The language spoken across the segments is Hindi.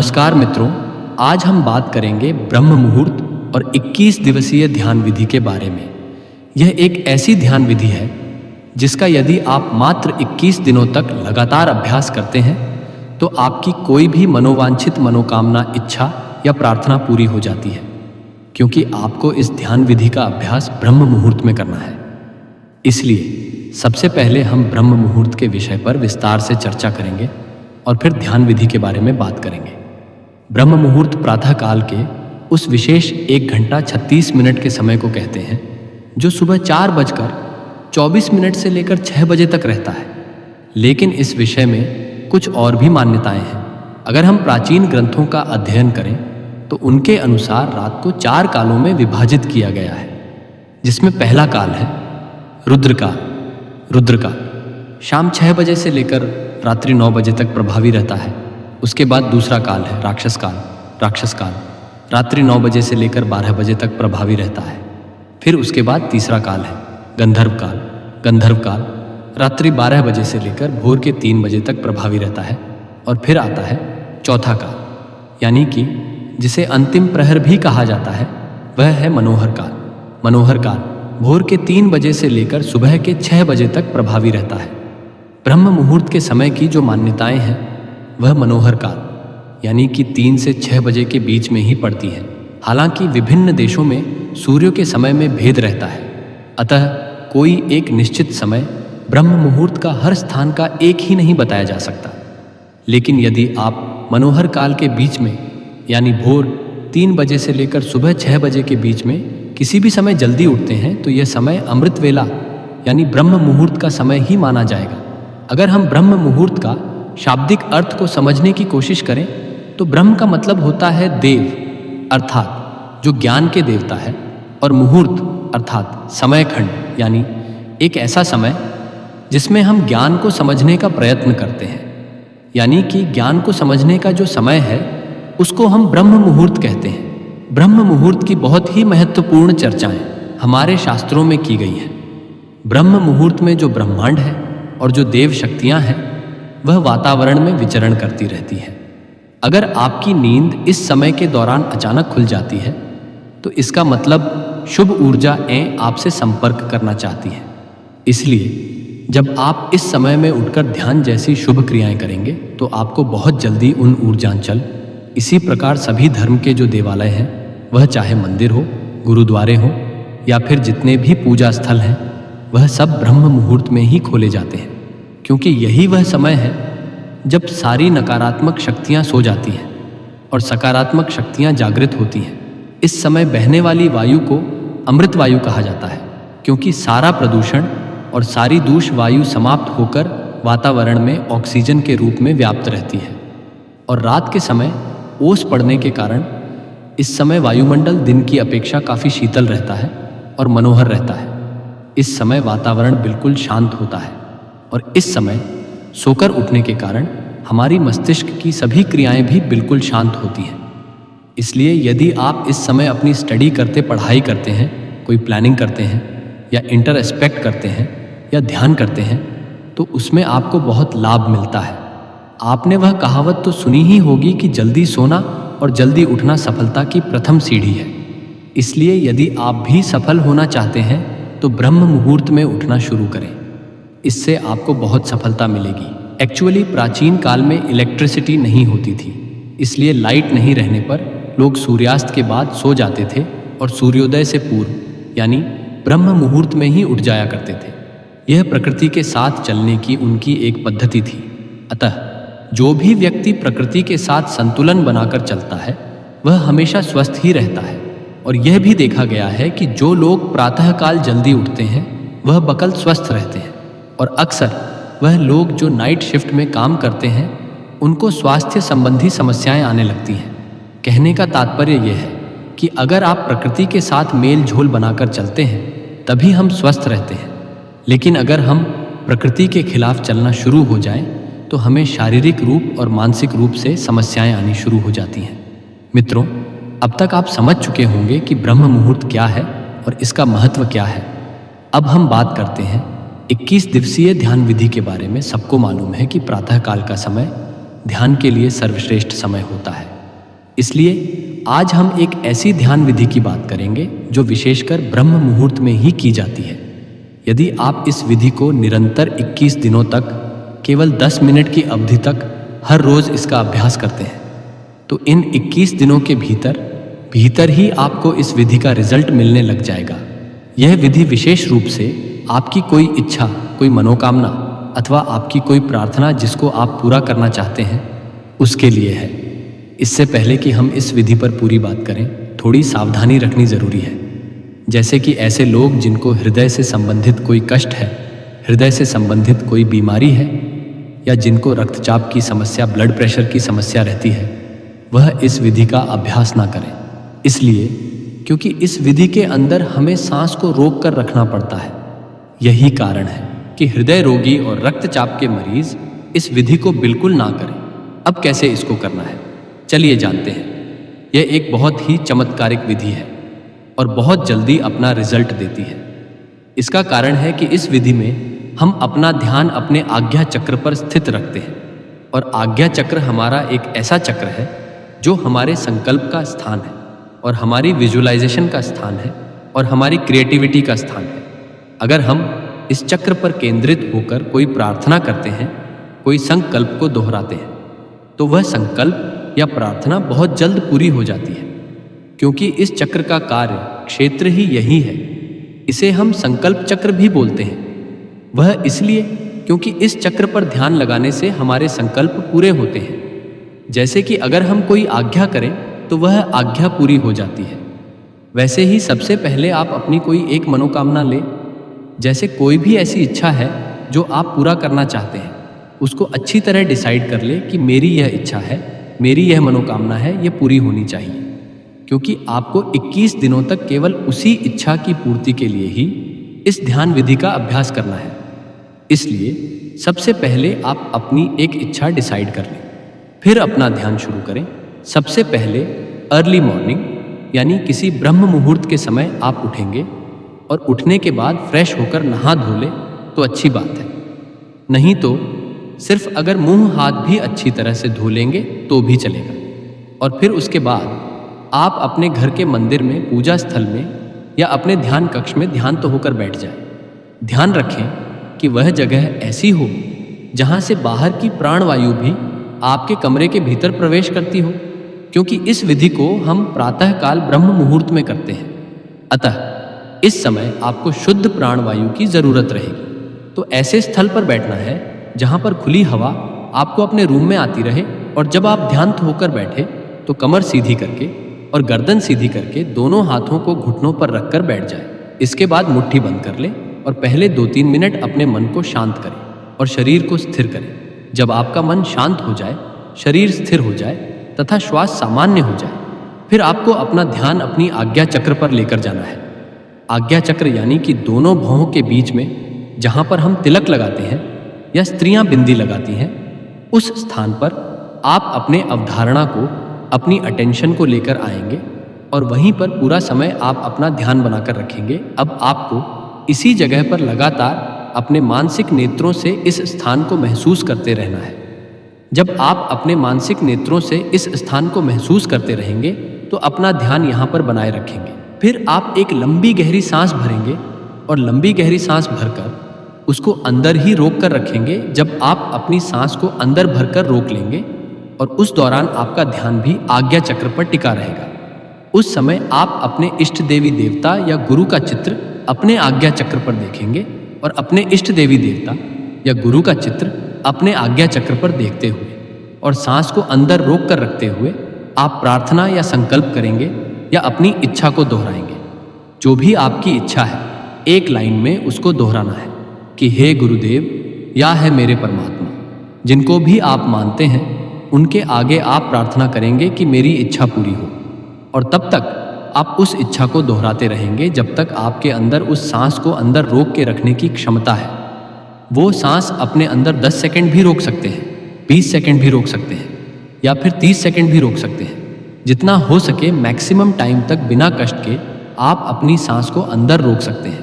नमस्कार मित्रों, आज हम बात करेंगे ब्रह्म मुहूर्त और 21 दिवसीय ध्यान विधि के बारे में। यह एक ऐसी ध्यान विधि है जिसका यदि आप मात्र 21 दिनों तक लगातार अभ्यास करते हैं तो आपकी कोई भी मनोवांछित मनोकामना, इच्छा या प्रार्थना पूरी हो जाती है, क्योंकि आपको इस ध्यान विधि का अभ्यास ब्रह्म मुहूर्त में करना है। इसलिए सबसे पहले हम ब्रह्म मुहूर्त के विषय पर विस्तार से चर्चा करेंगे और फिर ध्यान विधि के बारे में बात करेंगे। ब्रह्म मुहूर्त प्रातः काल के उस विशेष 1 घंटा 36 मिनट के समय को कहते हैं जो सुबह 4:24 से लेकर 6 बजे तक रहता है। लेकिन इस विषय में कुछ और भी मान्यताएं हैं। अगर हम प्राचीन ग्रंथों का अध्ययन करें तो उनके अनुसार रात को 4 कालों में विभाजित किया गया है, जिसमें पहला काल है रुद्रकाल, शाम 6 बजे से लेकर रात्रि 9 बजे तक प्रभावी रहता है। उसके बाद दूसरा काल है राक्षस काल, रात्रि 9 बजे से लेकर 12 बजे तक प्रभावी रहता है। फिर उसके बाद तीसरा काल है गंधर्व काल, रात्रि 12 बजे से लेकर भोर के 3 बजे तक प्रभावी रहता है। और फिर आता है चौथा काल, यानी कि जिसे अंतिम प्रहर भी कहा जाता है, वह है मनोहर काल भोर के 3 बजे से लेकर सुबह के 6 बजे तक प्रभावी रहता है। ब्रह्म मुहूर्त के समय की जो मान्यताएं हैं वह मनोहर काल यानी कि 3 से 6 बजे के बीच में ही पड़ती है। हालांकि विभिन्न देशों में सूर्य के समय में भेद रहता है, अतः कोई एक निश्चित समय ब्रह्म मुहूर्त का हर स्थान का एक ही नहीं बताया जा सकता। लेकिन यदि आप मनोहर काल के बीच में यानी भोर 3 बजे से लेकर सुबह 6 बजे के बीच में किसी भी समय जल्दी उठते हैं तो यह समय अमृत वेला यानी ब्रह्म मुहूर्त का समय ही माना जाएगा। अगर हम ब्रह्म मुहूर्त का शाब्दिक अर्थ को समझने की कोशिश करें तो ब्रह्म का मतलब होता है देव, अर्थात जो ज्ञान के देवता है, और मुहूर्त अर्थात समय खंड यानी एक ऐसा समय जिसमें हम ज्ञान को समझने का प्रयत्न करते हैं। यानी कि ज्ञान को समझने का जो समय है उसको हम ब्रह्म मुहूर्त कहते हैं। ब्रह्म मुहूर्त की बहुत ही महत्वपूर्ण चर्चाएं हमारे शास्त्रों में की गई हैं। ब्रह्म मुहूर्त में जो ब्रह्मांड है और जो देव शक्तियां हैं वह वातावरण में विचरण करती रहती हैं। अगर आपकी नींद इस समय के दौरान अचानक खुल जाती है तो इसका मतलब शुभ ऊर्जाएं आपसे संपर्क करना चाहती हैं। इसलिए जब आप इस समय में उठकर ध्यान जैसी शुभ क्रियाएं करेंगे तो आपको बहुत जल्दी उन ऊर्जांचल। इसी प्रकार सभी धर्म के जो देवालय हैं, वह चाहे मंदिर हो, गुरुद्वारे हो या फिर जितने भी पूजा स्थल हैं, वह सब ब्रह्म मुहूर्त में ही खोले जाते हैं, क्योंकि यही वह समय है जब सारी नकारात्मक शक्तियां सो जाती हैं और सकारात्मक शक्तियां जागृत होती हैं। इस समय बहने वाली वायु को अमृत वायु कहा जाता है, क्योंकि सारा प्रदूषण और सारी दूष वायु समाप्त होकर वातावरण में ऑक्सीजन के रूप में व्याप्त रहती है। और रात के समय ओस पड़ने के कारण इस समय वायुमंडल दिन की अपेक्षा काफ़ी शीतल रहता है और मनोहर रहता है। इस समय वातावरण बिल्कुल शांत होता है और इस समय सोकर उठने के कारण हमारी मस्तिष्क की सभी क्रियाएं भी बिल्कुल शांत होती हैं। इसलिए यदि आप इस समय अपनी स्टडी करते, पढ़ाई करते हैं, कोई प्लानिंग करते हैं या इंटरस्पेक्ट करते हैं या ध्यान करते हैं तो उसमें आपको बहुत लाभ मिलता है। आपने वह कहावत तो सुनी ही होगी कि जल्दी सोना और जल्दी उठना सफलता की प्रथम सीढ़ी है। इसलिए यदि आप भी सफल होना चाहते हैं तो ब्रह्म मुहूर्त में उठना शुरू करें। इससे आपको बहुत सफलता मिलेगी। एक्चुअली प्राचीन काल में इलेक्ट्रिसिटी नहीं होती थी, इसलिए लाइट नहीं रहने पर लोग सूर्यास्त के बाद सो जाते थे और सूर्योदय से पूर्व यानी ब्रह्म मुहूर्त में ही उठ जाया करते थे। यह प्रकृति के साथ चलने की उनकी एक पद्धति थी। अतः जो भी व्यक्ति प्रकृति के साथ संतुलन बनाकर चलता है वह हमेशा स्वस्थ ही रहता है। और यह भी देखा गया है कि जो लोग प्रातःकाल जल्दी उठते हैं वह बकल स्वस्थ रहते हैं, और अक्सर वह लोग जो नाइट शिफ्ट में काम करते हैं उनको स्वास्थ्य संबंधी समस्याएं आने लगती हैं। कहने का तात्पर्य यह है कि अगर आप प्रकृति के साथ मेल झोल बनाकर चलते हैं तभी हम स्वस्थ रहते हैं। लेकिन अगर हम प्रकृति के खिलाफ चलना शुरू हो जाएं तो हमें शारीरिक रूप और मानसिक रूप से समस्याएं आनी शुरू हो जाती हैं। मित्रों, अब तक आप समझ चुके होंगे कि ब्रह्म मुहूर्त क्या है और इसका महत्व क्या है। अब हम बात करते हैं 21 दिवसीय ध्यान विधि के बारे में। सबको मालूम है कि प्रातःकाल का समय ध्यान के लिए सर्वश्रेष्ठ समय होता है। इसलिए आज हम एक ऐसी ध्यान विधि की बात करेंगे जो विशेषकर ब्रह्म मुहूर्त में ही की जाती है। यदि आप इस विधि को निरंतर 21 दिनों तक केवल 10 मिनट की अवधि तक हर रोज इसका अभ्यास करते हैं तो इन 21 दिनों के भीतर ही आपको इस विधि का रिजल्ट मिलने लग जाएगा। यह विधि विशेष रूप से आपकी कोई इच्छा, कोई मनोकामना अथवा आपकी कोई प्रार्थना जिसको आप पूरा करना चाहते हैं उसके लिए है। इससे पहले कि हम इस विधि पर पूरी बात करें, थोड़ी सावधानी रखनी जरूरी है। जैसे कि ऐसे लोग जिनको हृदय से संबंधित कोई कष्ट है, हृदय से संबंधित कोई बीमारी है, या जिनको रक्तचाप की समस्या, ब्लड प्रेशर की समस्या रहती है, वह इस विधि का अभ्यास ना करें। इसलिए क्योंकि इस विधि के अंदर हमें सांस को रोक कर रखना पड़ता है। यही कारण है कि हृदय रोगी और रक्तचाप के मरीज इस विधि को बिल्कुल ना करें। अब कैसे इसको करना है, चलिए जानते हैं। यह एक बहुत ही चमत्कारिक विधि है और बहुत जल्दी अपना रिजल्ट देती है। इसका कारण है कि इस विधि में हम अपना ध्यान अपने आज्ञा चक्र पर स्थित रखते हैं और आज्ञा चक्र हमारा एक ऐसा चक्र है जो हमारे संकल्प का स्थान है और हमारी विजुअलाइजेशन का स्थान है और हमारी क्रिएटिविटी का स्थान है। अगर हम इस चक्र पर केंद्रित होकर कोई प्रार्थना करते हैं, कोई संकल्प को दोहराते हैं, तो वह संकल्प या प्रार्थना बहुत जल्द पूरी हो जाती है, क्योंकि इस चक्र का कार्य क्षेत्र ही यही है। इसे हम संकल्प चक्र भी बोलते हैं। वह इसलिए क्योंकि इस चक्र पर ध्यान लगाने से हमारे संकल्प पूरे होते हैं। जैसे कि अगर हम कोई आज्ञा करें तो वह आज्ञा पूरी हो जाती है। वैसे ही सबसे पहले आप अपनी कोई एक मनोकामना ले। जैसे कोई भी ऐसी इच्छा है जो आप पूरा करना चाहते हैं, उसको अच्छी तरह डिसाइड कर ले कि मेरी यह इच्छा है, मेरी यह मनोकामना है, यह पूरी होनी चाहिए। क्योंकि आपको 21 दिनों तक केवल उसी इच्छा की पूर्ति के लिए ही इस ध्यान विधि का अभ्यास करना है। इसलिए सबसे पहले आप अपनी एक इच्छा डिसाइड कर लें, फिर अपना ध्यान शुरू करें। सबसे पहले अर्ली मॉर्निंग यानी किसी ब्रह्म मुहूर्त के समय आप उठेंगे और उठने के बाद फ्रेश होकर नहा धो ले तो अच्छी बात है। नहीं तो सिर्फ अगर मुंह हाथ भी अच्छी तरह से धो लेंगे तो भी चलेगा। और फिर उसके बाद आप अपने घर के मंदिर में, पूजा स्थल में या अपने ध्यान कक्ष में ध्यान तो होकर बैठ जाए। ध्यान रखें कि वह जगह ऐसी हो जहां से बाहर की प्राणवायु भी आपके कमरे के भीतर प्रवेश करती हो, क्योंकि इस विधि को हम प्रातःकाल ब्रह्म मुहूर्त में करते हैं। अतः इस समय आपको शुद्ध प्राणवायु की जरूरत रहेगी। तो ऐसे स्थल पर बैठना है जहां पर खुली हवा आपको अपने रूम में आती रहे, और जब आप ध्यान होकर बैठे तो कमर सीधी करके और गर्दन सीधी करके दोनों हाथों को घुटनों पर रखकर बैठ जाए। इसके बाद मुट्ठी बंद कर ले और पहले 2-3 मिनट अपने मन को शांत करें और शरीर को स्थिर करें। जब आपका मन शांत हो जाए, शरीर स्थिर हो जाए तथा श्वास सामान्य हो जाए, फिर आपको अपना ध्यान अपनी आज्ञा चक्र पर लेकर जाना है। आज्ञा चक्र यानी कि दोनों भौहों के बीच में जहां पर हम तिलक लगाते हैं या स्त्रियां बिंदी लगाती हैं, उस स्थान पर आप अपने अवधारणा को, अपनी अटेंशन को लेकर आएंगे और वहीं पर पूरा समय आप अपना ध्यान बनाकर रखेंगे। अब आपको इसी जगह पर लगातार अपने मानसिक नेत्रों से इस स्थान को महसूस करते रहना है। जब आप अपने मानसिक नेत्रों से इस स्थान को महसूस करते रहेंगे तो अपना ध्यान यहाँ पर बनाए रखेंगे। फिर आप एक लंबी गहरी सांस भरेंगे और लंबी गहरी सांस भरकर उसको अंदर ही रोक कर रखेंगे। जब आप अपनी सांस को अंदर भरकर रोक लेंगे और उस दौरान आपका ध्यान भी आज्ञा चक्र पर टिका रहेगा, उस समय आप अपने इष्ट देवी देवता या गुरु का चित्र अपने आज्ञा चक्र पर देखेंगे और अपने इष्ट देवी देवता या गुरु का चित्र अपने आज्ञा चक्र पर देखते हुए और सांस को अंदर रोक कर रखते हुए आप प्रार्थना या संकल्प करेंगे या अपनी इच्छा को दोहराएंगे। जो भी आपकी इच्छा है, एक लाइन में उसको दोहराना है कि हे गुरुदेव या है मेरे परमात्मा। जिनको भी आप मानते हैं उनके आगे आप प्रार्थना करेंगे कि मेरी इच्छा पूरी हो, और तब तक आप उस इच्छा को दोहराते रहेंगे जब तक आपके अंदर उस सांस को अंदर रोक के रखने की क्षमता है। वो सांस अपने अंदर 10 सेकंड भी रोक सकते हैं, 20 सेकंड भी रोक सकते हैं या फिर 30 सेकंड भी रोक सकते हैं। जितना हो सके मैक्सिमम टाइम तक बिना कष्ट के आप अपनी सांस को अंदर रोक सकते हैं।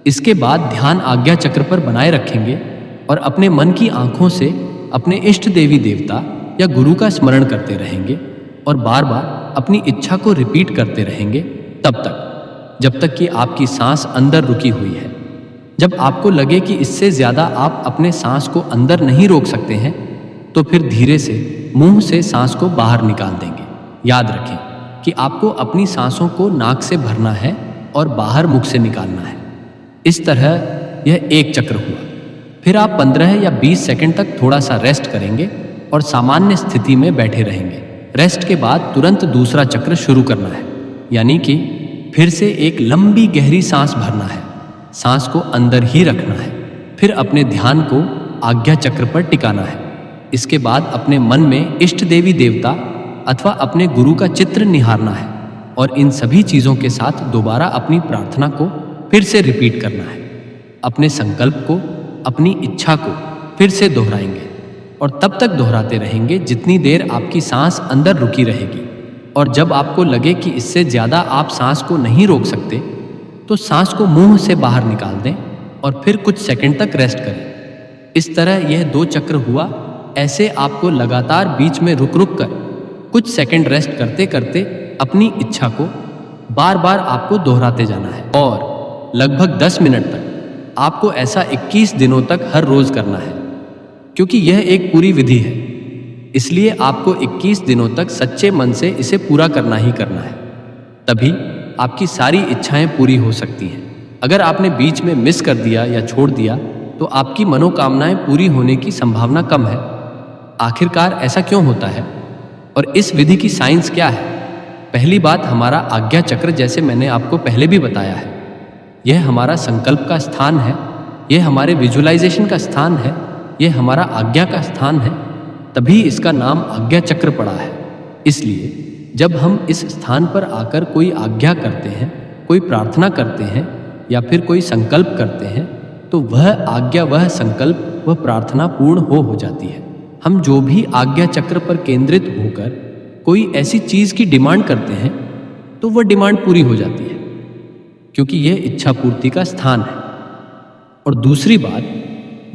इसके बाद ध्यान आज्ञा चक्र पर बनाए रखेंगे और अपने मन की आंखों से अपने इष्ट देवी देवता या गुरु का स्मरण करते रहेंगे और बार बार अपनी इच्छा को रिपीट करते रहेंगे तब तक, जब तक कि आपकी सांस अंदर रुकी हुई है। जब आपको लगे कि इससे ज़्यादा आप अपने सांस को अंदर नहीं रोक सकते हैं, तो फिर धीरे से मुंह से सांस को बाहर निकाल देंगे। याद रखें कि आपको अपनी सांसों को नाक से भरना है और बाहर मुख से निकालना है। इस तरह यह एक चक्र हुआ। फिर आप 15 या 20 सेकंड तक थोड़ा सा रेस्ट करेंगे और सामान्य स्थिति में बैठे रहेंगे। रेस्ट के बाद तुरंत दूसरा चक्र शुरू करना है, यानी कि फिर से एक लंबी गहरी सांस भरना है, सांस को अंदर ही रखना है। फिर अपने ध्यान को आज्ञा चक्र पर टिकाना है। इसके बाद अपने मन में इष्ट देवी देवता अथवा अपने गुरु का चित्र निहारना है और इन सभी चीज़ों के साथ दोबारा अपनी प्रार्थना को फिर से रिपीट करना है। अपने संकल्प को, अपनी इच्छा को फिर से दोहराएंगे और तब तक दोहराते रहेंगे जितनी देर आपकी सांस अंदर रुकी रहेगी। और जब आपको लगे कि इससे ज़्यादा आप सांस को नहीं रोक सकते, तो सांस को मुंह से बाहर निकाल दें और फिर कुछ सेकंड तक रेस्ट करें। इस तरह यह 2 चक्र हुआ। ऐसे आपको लगातार बीच में रुक रुक कर कुछ सेकंड रेस्ट करते करते अपनी इच्छा को बार बार आपको दोहराते जाना है और लगभग 10 मिनट तक आपको ऐसा 21 दिनों तक हर रोज करना है। क्योंकि यह एक पूरी विधि है, इसलिए आपको 21 दिनों तक सच्चे मन से इसे पूरा करना ही करना है। तभी आपकी सारी इच्छाएं पूरी हो सकती हैं। अगर आपने बीच में मिस कर दिया या छोड़ दिया तो आपकी मनोकामनाएं पूरी होने की संभावना कम है। आखिरकार ऐसा क्यों होता है और इस विधि की साइंस क्या है? पहली बात, हमारा आज्ञा चक्र, जैसे मैंने आपको पहले भी बताया है, यह हमारा संकल्प का स्थान है, यह हमारे विजुअलाइजेशन का स्थान है, यह हमारा आज्ञा का स्थान है। तभी इसका नाम आज्ञा चक्र पड़ा है। इसलिए जब हम इस स्थान पर आकर कोई आज्ञा करते हैं, कोई प्रार्थना करते हैं या फिर कोई संकल्प करते हैं, तो वह आज्ञा, वह संकल्प, वह प्रार्थना पूर्ण हो जाती है। हम जो भी आज्ञा चक्र पर केंद्रित होकर कोई ऐसी चीज की डिमांड करते हैं, तो वह डिमांड पूरी हो जाती है, क्योंकि यह इच्छा पूर्ति का स्थान है। और दूसरी बात,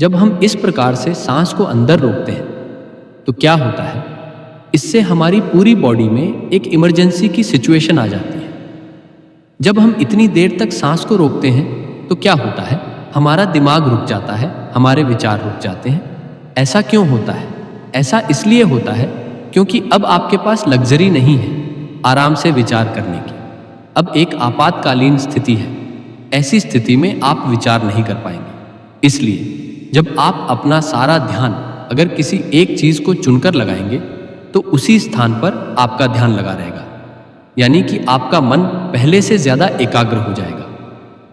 जब हम इस प्रकार से सांस को अंदर रोकते हैं तो क्या होता है, इससे हमारी पूरी बॉडी में एक इमरजेंसी की सिचुएशन आ जाती है। जब हम इतनी देर तक सांस को रोकते हैं तो क्या होता है, हमारा दिमाग रुक जाता है, हमारे विचार रुक जाते हैं। ऐसा क्यों होता है? ऐसा इसलिए होता है क्योंकि अब आपके पास लग्जरी नहीं है आराम से विचार करने की। अब एक आपातकालीन स्थिति है। ऐसी स्थिति में आप विचार नहीं कर पाएंगे। इसलिए जब आप अपना सारा ध्यान अगर किसी एक चीज को चुनकर लगाएंगे तो उसी स्थान पर आपका ध्यान लगा रहेगा, यानी कि आपका मन पहले से ज्यादा एकाग्र हो जाएगा।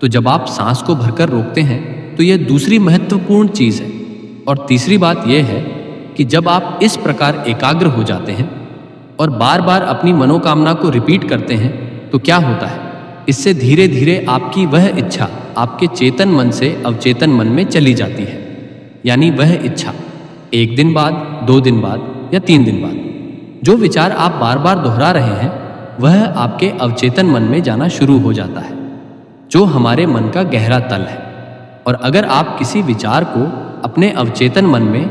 तो जब आप सांस को भरकर रोकते हैं तो यह दूसरी महत्वपूर्ण चीज है। और तीसरी बात यह है कि जब आप इस प्रकार एकाग्र हो जाते हैं और बार बार अपनी मनोकामना को रिपीट करते हैं तो क्या होता है, इससे धीरे धीरे आपकी वह इच्छा आपके चेतन मन से अवचेतन मन में चली जाती है। यानी वह इच्छा 1 दिन बाद, 2 दिन बाद या 3 दिन बाद जो विचार आप बार बार दोहरा रहे हैं, वह आपके अवचेतन मन में जाना शुरू हो जाता है, जो हमारे मन का गहरा तल है। और अगर आप किसी विचार को अपने अवचेतन मन में,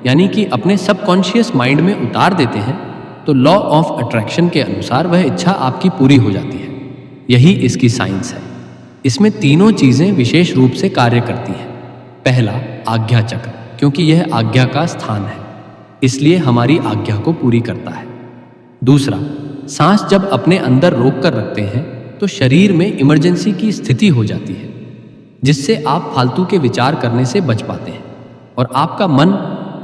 यानी कि अपने सबकॉन्शियस माइंड में उतार देते हैं, तो लॉ ऑफ अट्रैक्शन के अनुसार वह इच्छा आपकी पूरी हो जाती है। यही इसकी साइंस है। इसमें तीनों चीजें विशेष रूप से कार्य करती हैं। पहला, आज्ञा चक्र, क्योंकि यह आज्ञा का स्थान है, इसलिए हमारी आज्ञा को पूरी करता है। दूसरा, सांस जब अपने अंदर रोक कर रखते हैं तो शरीर में इमरजेंसी की स्थिति हो जाती है, जिससे आप फालतू के विचार करने से बच पाते हैं और आपका मन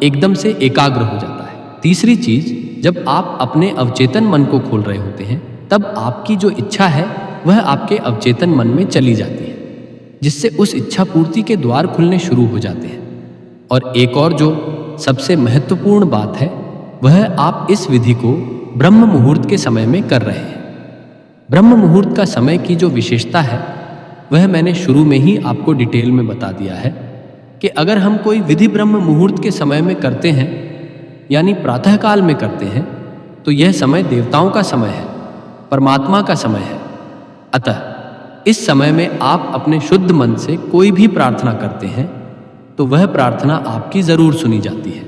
एकदम से एकाग्र हो जाता है। तीसरी चीज, जब आप अपने अवचेतन मन को खोल रहे होते हैं, तब आपकी जो इच्छा है वह आपके अवचेतन मन में चली जाती है, जिससे उस इच्छा पूर्ति के द्वार खुलने शुरू हो जाते हैं। और एक और जो सबसे महत्वपूर्ण बात है, वह आप इस विधि को ब्रह्म मुहूर्त के समय में कर रहे हैं। ब्रह्म मुहूर्त का समय की जो विशेषता है वह मैंने शुरू में ही आपको डिटेल में बता दिया है कि अगर हम कोई विधि ब्रह्म मुहूर्त के समय में करते हैं, यानी प्रातःकाल में करते हैं, तो यह समय देवताओं का समय है, परमात्मा का समय है। अतः इस समय में आप अपने शुद्ध मन से कोई भी प्रार्थना करते हैं तो वह प्रार्थना आपकी जरूर सुनी जाती है।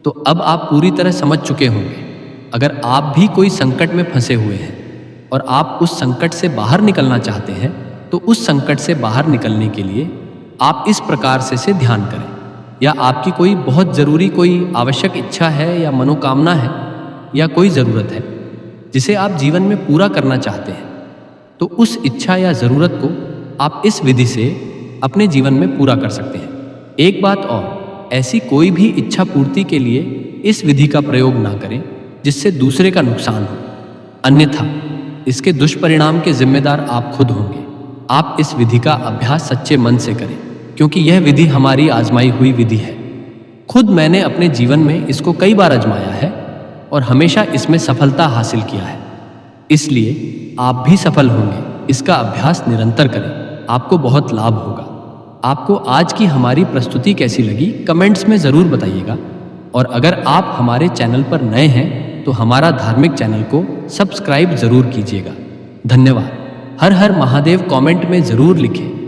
तो अब आप पूरी तरह समझ चुके होंगे अगर आप भी कोई संकट में फंसे हुए हैं और आप उस संकट से बाहर निकलना चाहते हैं, तो उस संकट से बाहर निकलने के लिए आप इस प्रकार से ध्यान करें। या आपकी कोई बहुत ज़रूरी कोई आवश्यक इच्छा है या मनोकामना है या कोई ज़रूरत है जिसे आप जीवन में पूरा करना चाहते हैं, तो उस इच्छा या ज़रूरत को आप इस विधि से अपने जीवन में पूरा कर सकते हैं। एक बात और, ऐसी कोई भी इच्छा पूर्ति के लिए इस विधि का प्रयोग ना करें जिससे दूसरे का नुकसान हो, अन्यथा इसके दुष्परिणाम के जिम्मेदार आप खुद होंगे। आप इस विधि का अभ्यास सच्चे मन से करें, क्योंकि यह विधि हमारी आजमाई हुई विधि है। खुद मैंने अपने जीवन में इसको कई बार आजमाया है और हमेशा इसमें सफलता हासिल किया है, इसलिए आप भी सफल होंगे। इसका अभ्यास निरंतर करें, आपको बहुत लाभ होगा। आपको आज की हमारी प्रस्तुति कैसी लगी कमेंट्स में ज़रूर बताइएगा, और अगर आप हमारे चैनल पर नए हैं तो हमारा धार्मिक चैनल को सब्सक्राइब ज़रूर कीजिएगा। धन्यवाद। हर हर महादेव कमेंट में ज़रूर लिखें।